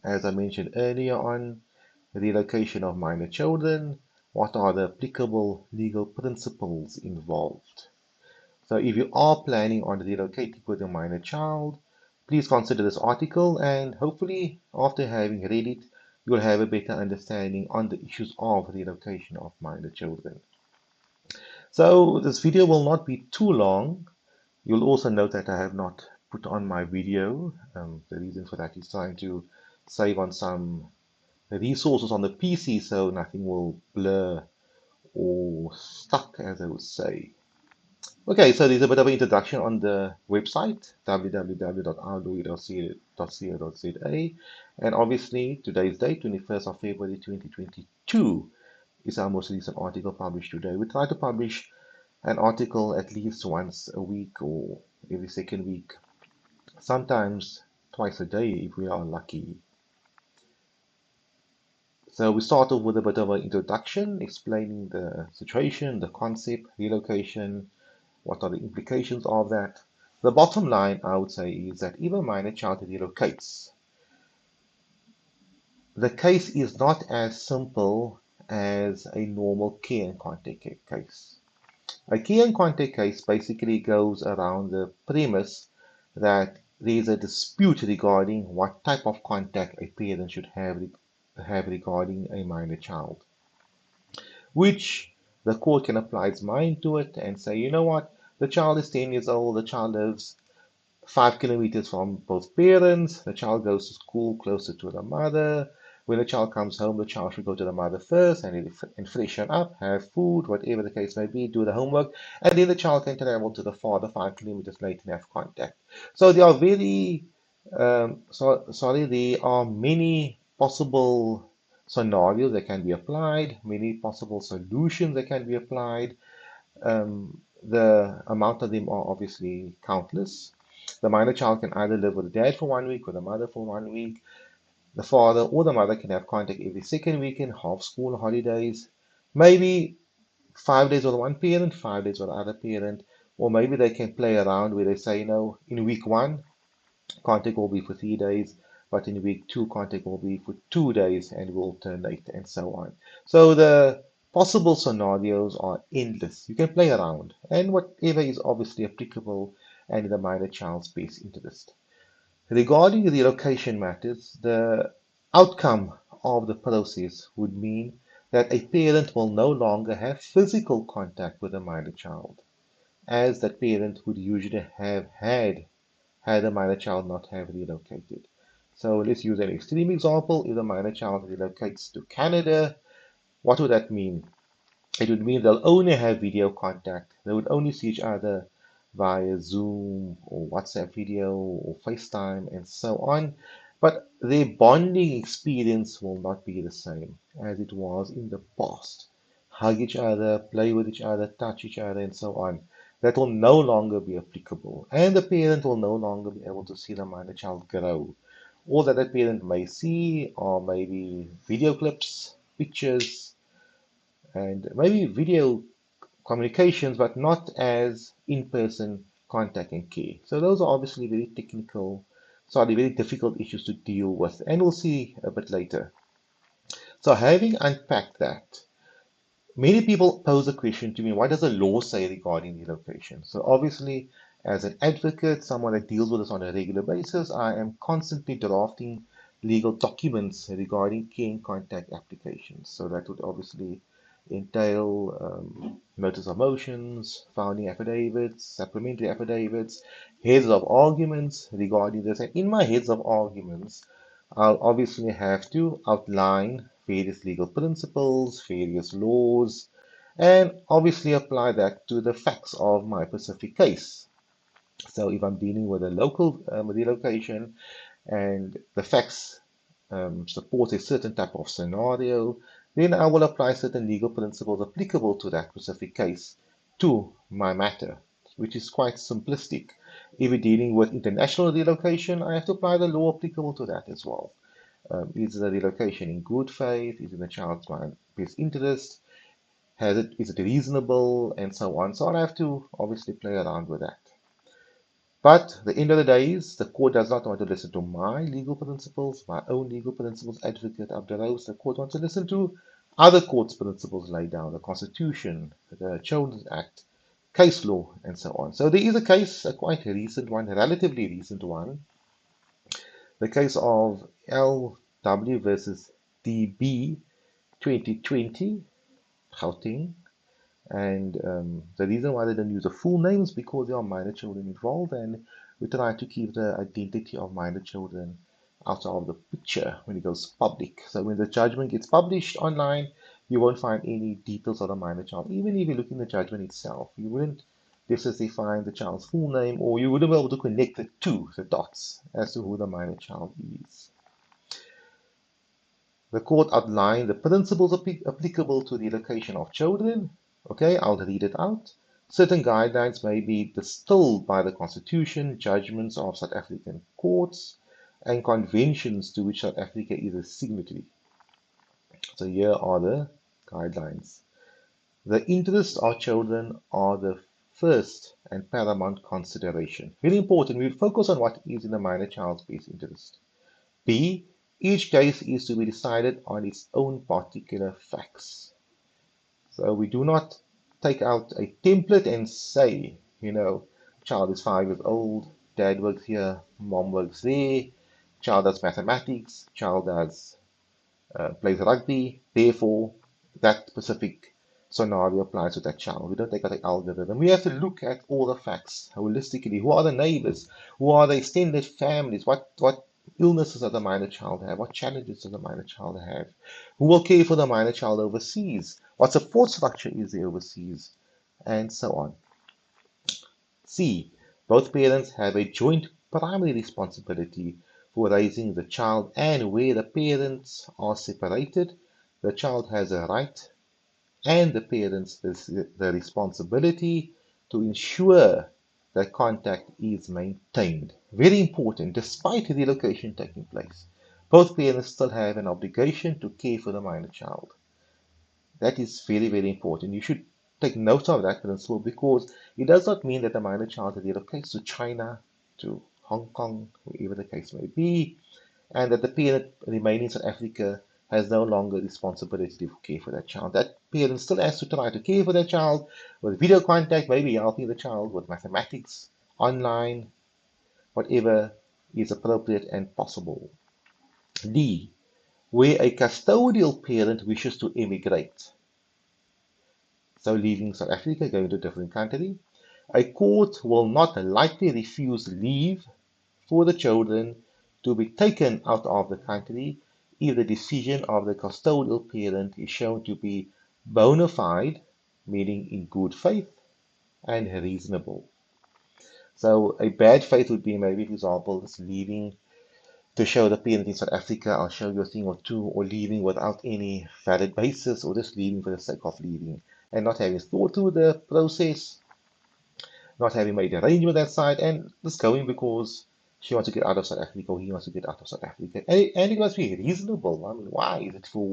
as I mentioned earlier on, relocation of minor children. What are the applicable legal principles involved? So if you are planning on relocating with a minor child, please consider this article, and hopefully after having read it, you'll have a better understanding on the issues of relocation of minor children. So this video will not be too long. You'll also note that I have not put on my video. The reason for that is trying to save on some resources on the PC so nothing will blur or stuck, as I would say. Okay, so there's a bit of an introduction on the website, www.outdoor.co.za, and obviously today's date, 21st of February 2022, is our most recent article published today. We try to publish an article at least once a week or every second week, sometimes twice a day if we are lucky. So we start off with a bit of an introduction explaining the situation, the concept, relocation, what are the implications of that. The bottom line, I would say, is that if a minor child relocates, the case is not as simple as a normal care and contact case. A care and contact case basically goes around the premise that there is a dispute regarding what type of contact a parent should have regarding a minor child, which the court can apply its mind to it and say, you know what, the child is 10 years old, the child lives 5 kilometers from both parents, the child goes to school closer to the mother. When the child comes home, the child should go to the mother first and freshen up, have food, whatever the case may be, do the homework, and then the child can travel to the father 5 kilometers later and have contact. So there are there are many possible scenarios that can be applied, many possible solutions that can be applied. The amount of them are obviously countless. The minor child can either live with the dad for 1 week or the mother for 1 week. The father or the mother can have contact every second weekend, half school holidays, maybe 5 days with one parent, 5 days with the other parent, or maybe they can play around where they say, in week one, contact will be for 3 days, but in week two, contact will be for 2 days and will alternate and so on. So the possible scenarios are endless. You can play around, and whatever is obviously applicable and in the minor child's best interest. Regarding relocation matters, the outcome of the process would mean that a parent will no longer have physical contact with a minor child, as that parent would usually have had the minor child not have relocated. So let's use an extreme example. If the minor child relocates to Canada, what would that mean? It would mean they'll only have video contact. They would only see each other via Zoom or WhatsApp video or FaceTime and so on. But their bonding experience will not be the same as it was in the past. Hug each other, play with each other, touch each other, and so on. That will no longer be applicable. And the parent will no longer be able to see the minor child grow. All that the parent may see are maybe video clips, pictures, and maybe video communications, but not as in-person contact and care. So those are obviously very technical, sorry, very difficult issues to deal with, and we'll see a bit later. So having unpacked that, many people pose a question to me, what does the law say regarding relocation? So obviously, as an advocate, someone that deals with this on a regular basis, I am constantly drafting legal documents regarding care and contact applications. So that would obviously entail notice of motions, founding affidavits, supplementary affidavits, heads of arguments regarding this. And in my heads of arguments, I'll obviously have to outline various legal principles, various laws, and obviously apply that to the facts of my specific case. So if I'm dealing with a local relocation and the facts support a certain type of scenario, then I will apply certain legal principles applicable to that specific case to my matter, which is quite simplistic. If we're dealing with international relocation, I have to apply the law applicable to that as well. Is the relocation in good faith? Is it in the child's best interest? Is it reasonable? And so on. So I have to obviously play around with that. But at the end of the day is the court does not want to listen to my legal principles, my own legal principles, Advocate Abduroaf. The court wants to listen to other courts' principles laid down, the Constitution, the Children's Act, case law, and so on. So there is a case, a quite recent one, a relatively recent one, the case of LW versus DB 2020, Gauteng. And the reason why they don't use the full names because there are minor children involved, and we try to keep the identity of minor children out of the picture when it goes public. So when the judgment gets published online, you won't find any details of the minor child. Even if you look in the judgment itself, you wouldn't necessarily find the child's full name, or you wouldn't be able to connect the dots as to who the minor child is. The court outlined the principles applicable to the relocation of children. Okay, I'll read it out. Certain guidelines may be distilled by the Constitution, judgments of South African courts, and conventions to which South Africa is a signatory. So here are the guidelines. The interests of children are the first and paramount consideration. Very important. We focus on what is in the minor child's best interest. B. Each case is to be decided on its own particular facts. So we do not take out a template and say, child is 5 years old, dad works here, mom works there, child does mathematics, child does plays rugby, therefore that specific scenario applies to that child. We don't take out the algorithm. We have to look at all the facts holistically. Who are the neighbors? Who are the extended families? What illnesses does the minor child have? What challenges does the minor child have? Who will care for the minor child overseas? What support structure is there overseas? And so on. C. Both parents have a joint primary responsibility for raising the child, and where the parents are separated, the child has a right and the parents the responsibility to ensure that contact is maintained. Very important, despite the relocation taking place. Both parents still have an obligation to care for the minor child. That is very, very important. You should take note of that principle because it does not mean that the minor child relocates to China, to Hong Kong, wherever the case may be, and that the parent remaining in South Africa has no longer responsibility to care for that child. That parent still has to try to care for that child with video contact, maybe helping the child with mathematics, online, whatever is appropriate and possible. D. Where a custodial parent wishes to emigrate, so leaving South Africa, going to a different country, a court will not likely refuse leave for the children to be taken out of the country if the decision of the custodial parent is shown to be bona fide, meaning in good faith, and reasonable. So a bad faith would be maybe, for example, just leaving to show the parent in South Africa, I'll show you a thing or two, or leaving without any valid basis, or just leaving for the sake of leaving, and not having thought through the process, not having made arrangement that side, and just going because she wants to get out of South Africa or he wants to get out of South Africa. And it must be reasonable. I mean, why? Is it for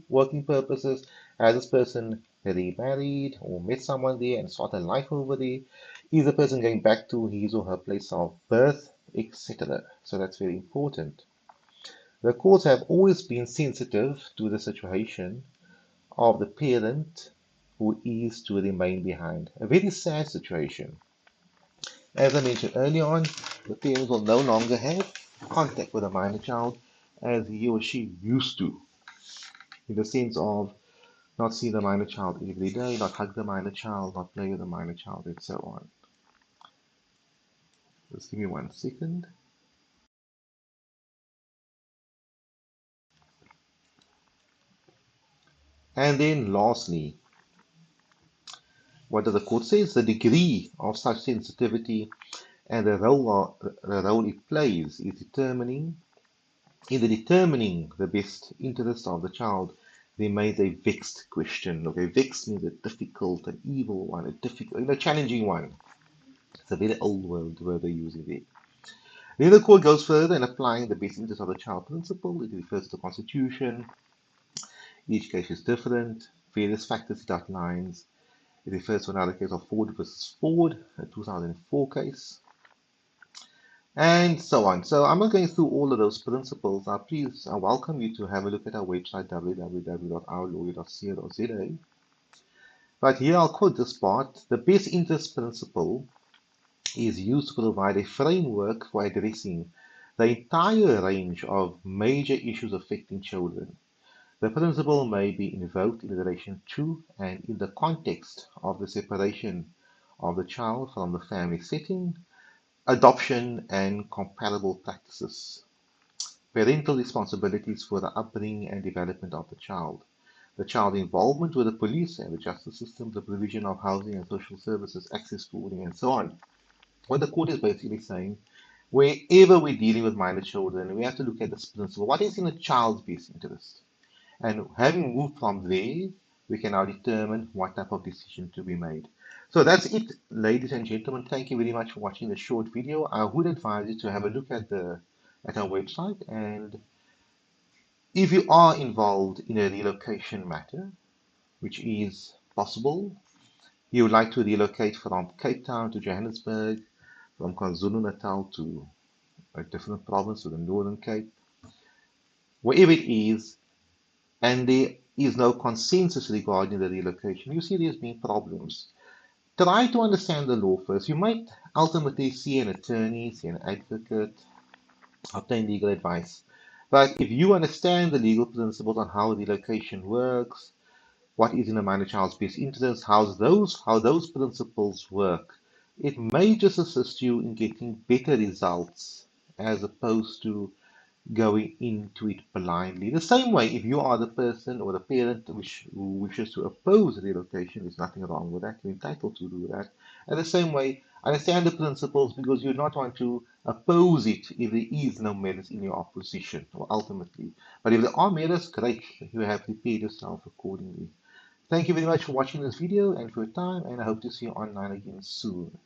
working purposes? Has this person remarried or met someone there and started life over there? Is the person going back to his or her place of birth, etc.? So that's very important. The courts have always been sensitive to the situation of the parent who is to remain behind. A very sad situation. As I mentioned earlier on, the parents will no longer have contact with a minor child as he or she used to, in the sense of not see the minor child every day, not hug the minor child, not play with the minor child, and so on. Just give me 1 second. And then lastly, what does the court say? The degree of such sensitivity and the role it plays is determining the best interest of the child remains a vexed question. Okay, vexed means a difficult, an evil one, a difficult, challenging one. It's a very old word they're using there. Then the court goes further in applying the best interest of the child principle. It refers to the Constitution. Each case is different. Various factors it outlines. It refers to another case of Ford versus Ford, a 2004 case. and so on. So I'm not going through all of those principles. Please, I welcome you to have a look at our website, www.ourlawyer.co.za. But here I'll quote this part. The best interest principle is used to provide a framework for addressing the entire range of major issues affecting children. The principle may be invoked in relation to and in the context of the separation of the child from the family setting, adoption, and comparable practices, parental responsibilities for the upbringing and development of the child, the child's involvement with the police and the justice system, the provision of housing and social services, access to schooling, and so on. What the court is basically saying, wherever we're dealing with minor children, we have to look at this principle. What is in a child's best interest? And having moved from there, we can now determine what type of decision to be made. So that's it, ladies and gentlemen. Thank you very much for watching this short video. I would advise you to have a look at our website, and if you are involved in a relocation matter, which is possible, you would like to relocate from Cape Town to Johannesburg, from KwaZulu-Natal to a different province to the Northern Cape, wherever it is, and there is no consensus regarding the relocation, you see there's been problems. Try to understand the law first. You might ultimately see an attorney, see an advocate, obtain legal advice. But if you understand the legal principles on how relocation works, what is in a minor child's best interest, how those principles work, it may just assist you in getting better results as opposed to going into it blindly. The same way, if you are the person or the parent who wishes to oppose relocation, there's nothing wrong with that. You're entitled to do that. And the same way, understand the principles because you not want to oppose it if there is no merits in your opposition, or ultimately. But if there are merits, great. You have prepared yourself accordingly. Thank you very much for watching this video and for your time, and I hope to see you online again soon.